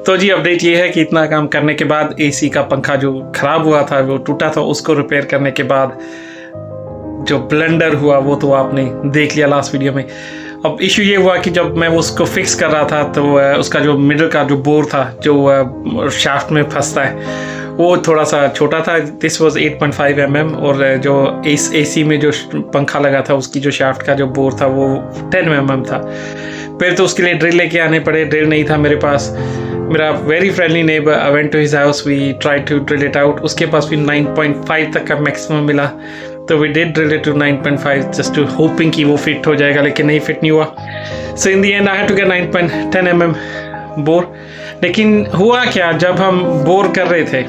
तो जी अपडेट ये है कि इतना काम करने के बाद एसी का पंखा जो ख़राब हुआ था, वो टूटा था, उसको रिपेयर करने के बाद जो ब्लेंडर हुआ वो तो आपने देख लिया लास्ट वीडियो में। अब इशू ये हुआ कि जब मैं उसको फिक्स कर रहा था तो उसका जो मिडल का जो बोर था जो शाफ्ट में फंसता है वो थोड़ा सा छोटा था। दिस वाज 8.5 mm और जो एसी में जो पंखा लगा था उसकी जो शाफ्ट का जो बोर था वो 10 mm था। फिर तो उसके लिए ड्रिल लेके आने पड़े, ड्रिल नहीं था मेरे पास। मेरा very friendly neighbour, I went to his house, we try to drill it out. उसके पास भी 9.5 तक का मैक्सिमम मिला, तो we did drill it to 9.5 just to hoping कि वो फिट हो जाएगा, लेकिन नहीं फिट नहीं हुआ। So in the end I had to get 9.10 mm bore. लेकिन हुआ क्या, जब हम बोर कर रहे थे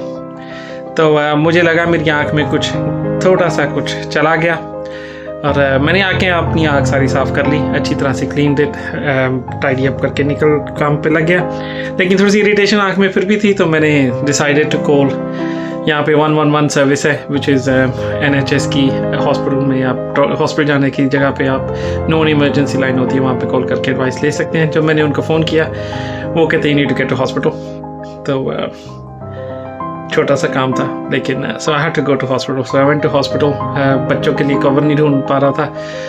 तो मुझे लगा मेरी आँख में कुछ थोड़ा सा कुछ चला गया और मैंने अपनी आँख सारी साफ़ कर ली, अच्छी तरह से क्लीन इट, टाइडी अप करके निकल काम पे लग गया। लेकिन थोड़ी सी इरिटेशन आँख में फिर भी थी, तो मैंने डिसाइडेड टू कॉल। यहाँ पे 111 सर्विस है विच इज़ NHS की हॉस्पिटल में, आप हॉस्पिटल जाने की जगह पे आप नॉन इमरजेंसी लाइन होती है, वहाँ पे कॉल करके एडवाइस ले सकते हैं। जब मैंने उनको फ़ोन किया वो कहते हैं need to get to hospital. तो छोटा सा काम था, लेकिन so I had to go to hospital. So I went to hospital. बच्चों के लिए कवर नहीं ढूंढ पा रहा था,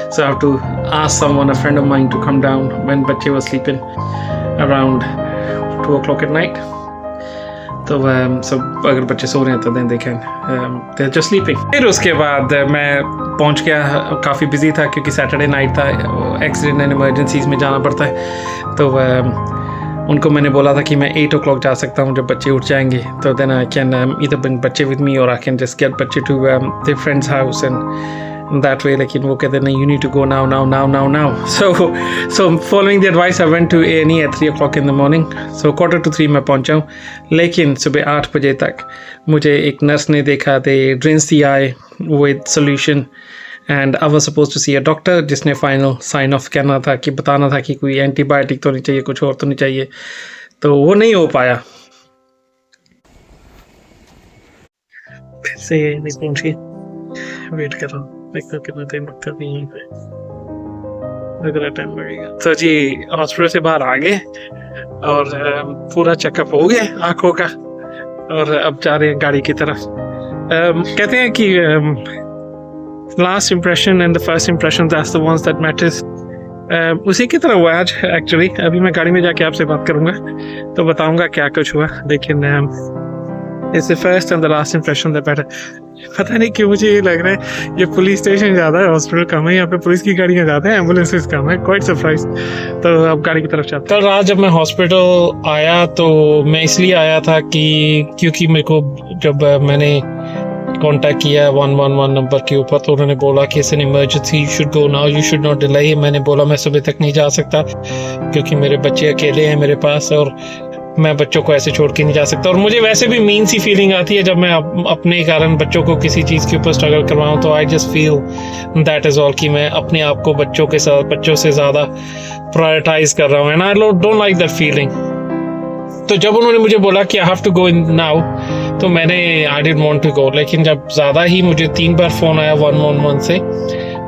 so I have to ask someone, a friend of mine, to come down when बच्चे were sleeping around 2 o'clock at night. तो सब अगर बच्चे सो रहे हैं तो they can they just sleeping. फिर उसके बाद मैं पहुंच गया, काफ़ी बिजी था क्योंकि सैटरडे नाइट था, एक्सीडेंट एंड इमरजेंसीज में जाना पड़ता है। तो उनको मैंने बोला था कि मैं 8 o'clock जा सकता हूँ जब बच्चे उठ जाएंगे, तो then I can either bring बच्चे विद मी और आई कैन जस्ट गेट बच्चे to their friends house and that way. लेकिन वो कहते नहीं, you need to go now. So following the advice I went to A&E at 3 o'clock in the morning. So 2:45 मैं पहुँचा हूँ, लेकिन सुबह 8 बजे तक मुझे एक नर्स ने देखा, they rinsed the eye with solution and I was supposed to see a doctor जिसने फाइनल साइन ऑफ करना था, कि बताना था कि कोई एंटीबायोटिक तो नहीं चाहिए, कुछ और तो नहीं चाहिए, तो वो नहीं हो पाया। फिर से नहीं पहुंची, वेट कर रहा हूँ, देखता हूँ कितना टाइम लगता है यहीं पे, अगला टाइम लगेगा। तो जी हॉस्पिटल से बाहर आ गए और पूरा चेकअप हो गया आँखों का, और अब जा रहे हैं गाड़ी की तरफ। कहते हैं कि last impression and the first impression, that's the ones that matters. उसी की तरह हुआ आज एक्चुअली। अभी मैं गाड़ी में जाके आपसे बात करूंगा तो बताऊंगा क्या कुछ हुआ, लेकिन it's the first and the last impression that matter. पता नहीं क्यों मुझे ये लग रहा है ये पुलिस स्टेशन ज़्यादा है, हॉस्पिटल कम है, यहाँ पे पुलिस की गाड़ियाँ ज़्यादा है, एम्बुलेंसेज कम है, क्वाइट सरप्राइज। तो अब गाड़ी की तरफ चलते हैं। कल रात जब मैं हॉस्पिटल आया तो मैं इसलिए आया था कि क्योंकि मेरे को जब मैंने कॉन्टैक्ट किया 111 नंबर के ऊपर तो उन्होंने बोला कि it's an emergency, you should go now, you should not delay. मैंने बोला मैं सुबह तक नहीं जा सकता क्योंकि मेरे बच्चे अकेले हैं मेरे पास और मैं बच्चों को ऐसे छोड़ के नहीं जा सकता। और मुझे वैसे भी मीन सी फीलिंग आती है जब मैं अपने कारण बच्चों को किसी चीज़ के ऊपर स्ट्रगल करवाऊँ, तो I just feel that is all कि मैं अपने आप को बच्चों से ज़्यादा प्रायोरिटाइज कर रहा हूँ, and I don't like that feeling. तो जब उन्होंने मुझे बोला कि I have to go in now, तो मैंने I didn't want to go. लेकिन जब ज़्यादा ही मुझे 3 बार फ़ोन आया 111 से,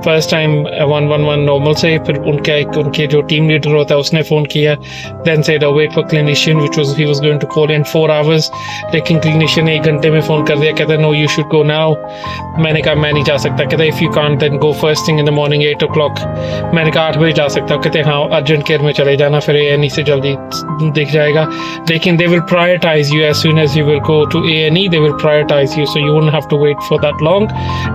फर्स्ट टाइम 111 नॉर्मल से, फिर उनके जो टीम लीडर होता है उसने फ़ोन किया, then said wait for clinician which was he was going to call in 4 hours, लेकिन क्लिनिशियन ने 1 घंटे में फ़ोन कर दिया, कहता no you should go now. मैंने कहा मैं नहीं जा सकता। कहता if you can't then go first thing in the morning 8 o'clock। मैंने कहा 8 बजे जा सकता हूँ। कहते हाँ अर्जेंट केयर में चले जाना, फिर A&E से जल्दी दिख जाएगा, लेकिन they will prioritise you as soon as you will go to A&E, they will prioritise you, so you won't have to wait for that long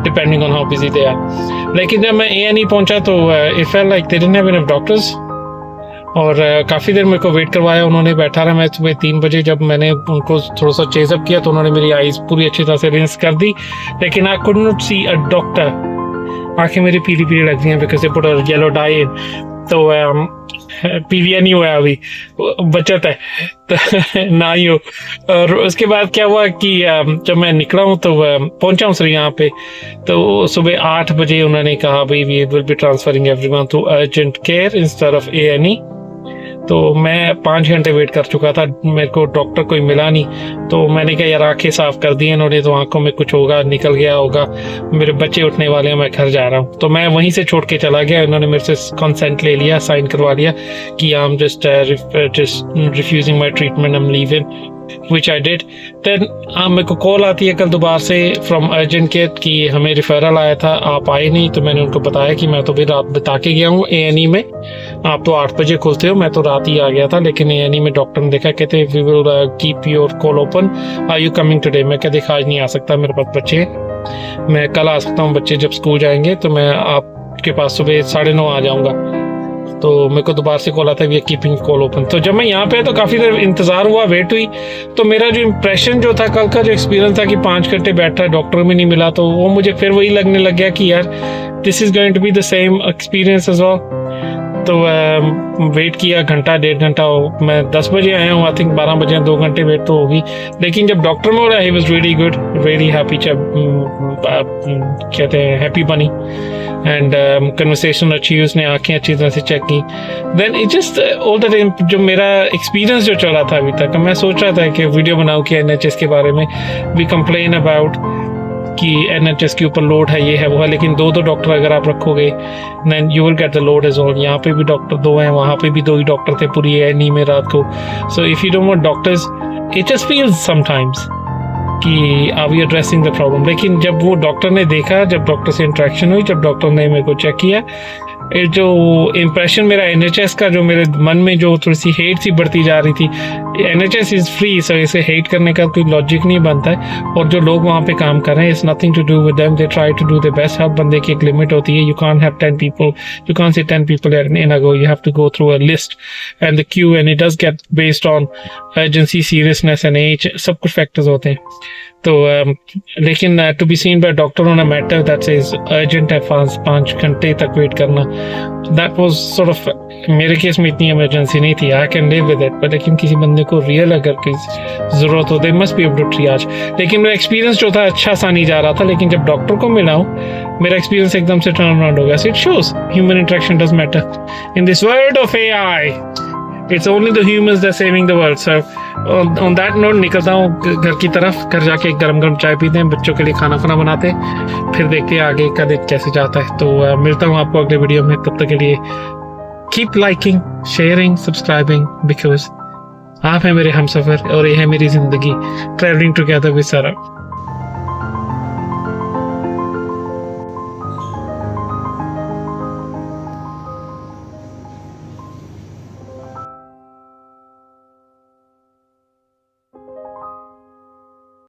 depending on how busy they are. लेकिन जब मैं A&E पहुंचा तो it felt like they didn't have enough doctors, और काफ़ी देर मेरे को wait करवाया उन्होंने। बैठा रहा मैं। सुबह 3 बजे जब मैंने उनको थोड़ा सा चेजअप किया तो उन्होंने मेरी आईज पूरी अच्छी तरह से रिंस कर दी, लेकिन I could not see a doctor. आंखें मेरी पीली पीली लग रही हैं because they put a yellow dye in, तो पीलिया नहीं हुआ अभी, बचत है तो ना ही हो। और उसके बाद क्या हुआ कि जब मैं निकला हूँ तो पहुँचा हूँ सर यहाँ पे, तो सुबह 8 बजे उन्होंने कहा भाई we will be transferring everyone to urgent care instead of A&E। तो मैं 5 घंटे वेट कर चुका था, मेरे को डॉक्टर कोई मिला नहीं। तो मैंने कहा यार आंखें साफ कर दी इन्होंने, तो आंखों में कुछ होगा, निकल गया होगा, मेरे बच्चे उठने वाले हैं, मैं घर जा रहा हूँ। तो मैं वहीं से छोड़ के चला गया। इन्होंने मेरे से कंसेंट ले लिया, साइन करवा लिया कि I am just refusing my treatment, I am leaving, which I did. Then मेरे को कॉल आती है कल दोबारा से फ्रॉम अर्जेंट केयर कि हमें रिफरल आया था, आप आए नहीं। तो मैंने उनको बताया कि मैं तो भी रात बिता के गया हूँ A&E में, आप तो 8 बजे खुलते हो, मैं तो रात ही आ गया था। लेकिन A&E में डॉक्टर ने देखा, कहते we will keep your call open, are you coming today? मैं क्या देखा आज नहीं आ सकता, मेरे पास बच्चे हैं, मैं कल आ सकता हूँ, बच्चे जब स्कूल जाएंगे तो मैं आपके पास सुबह 9:30 आ जाऊँगा। तो मेरे को दोबारा से कॉल आता है we are keeping call open. तो जब मैं यहाँ पे तो काफ़ी देर इंतज़ार हुआ, वेट हुई। तो मेरा जो इम्प्रेशन जो था, कल का जो एक्सपीरियंस था कि 5 घंटे बैठा, डॉक्टर में नहीं मिला, तो वो मुझे फिर वही लगने लग गया कि यार this is going to be the same experience as well. तो वेट किया घंटा 1.5 घंटा, मैं 10 बजे आया हूँ, आई थिंक 12 बजे, 2 घंटे वेट तो होगी। लेकिन जब डॉक्टर में हो रहा है, he was really good, very happy, कहते हैं हैप्पी बनी, एंड कन्वर्सेशन अच्छी, उसने आंखें अच्छी तरह से चेक की। Then it just all the time जो मेरा एक्सपीरियंस जो चला था अभी तक, मैं सोच रहा था कि वीडियो बनाऊँ कि NHS के बारे में, वी कंप्लेन अबाउट कि NHS के ऊपर लोड है, ये है वो है, लेकिन 2 डॉक्टर अगर आप रखोगे then you will get the load as all. यहाँ पे भी डॉक्टर 2 हैं, वहाँ पे भी 2 ही डॉक्टर थे पूरी A&E में रात को। So if you don't want doctors, it just feels sometimes कि are we addressing the problem. लेकिन जब वो डॉक्टर ने देखा, जब डॉक्टर से इंटरेक्शन हुई, जब डॉक्टर ने मेरे को चेक किया, जो इम्प्रेशन मेरा NHS का, जो मेरे मन में जो थोड़ी सी हेट सी बढ़ती जा रही थी, NHS इज़ फ्री, सो इसे हेट करने का कोई लॉजिक नहीं बनता है। और जो लोग वहाँ पे काम कर रहे हैं, it's nothing to do with them, they try to do the best. हर बंदे की एक लिमिट होती है, you can't have 10 people, you can't say 10 people in a go, you have to go through a list and the queue, and it does get based on urgency, seriousness and age, सब कुछ factors होते हैं। तो लेकिन to be seen by doctor on a matter that is urgent है, 5 घंटे तक wait करना, दैट वाज सॉर्ट ऑफ, मेरे केस में इतनी इमरजेंसी नहीं थी, I can live with it. But लेकिन किसी बंदे को रियल अगर कोई ज़रूरत हो, they must be able to triage. लेकिन मेरा एक्सपीरियंस जो था अच्छा सा नहीं जा रहा था, लेकिन जब डॉक्टर को मिला हूँ, मेरा एक्सपीरियंस एकदम से टर्न अराउंड हो गया। So it shows human interaction does matter in this world of AI। It's only the humans that are saving the world. So on that note, निकलता हूँ घर की तरफ, घर जाके गरम गरम चाय पीते हैं, बच्चों के लिए खाना बनाते हैं, फिर देखते हैं आगे का दिन कैसे जाता है। तो मिलता हूँ आपको अगले वीडियो में, तब तक के लिए keep liking, sharing, subscribing, because आप हैं मेरे हमसफर और ये है मेरी जिंदगी, ट्रैवलिंग टुगेदर विद सरब।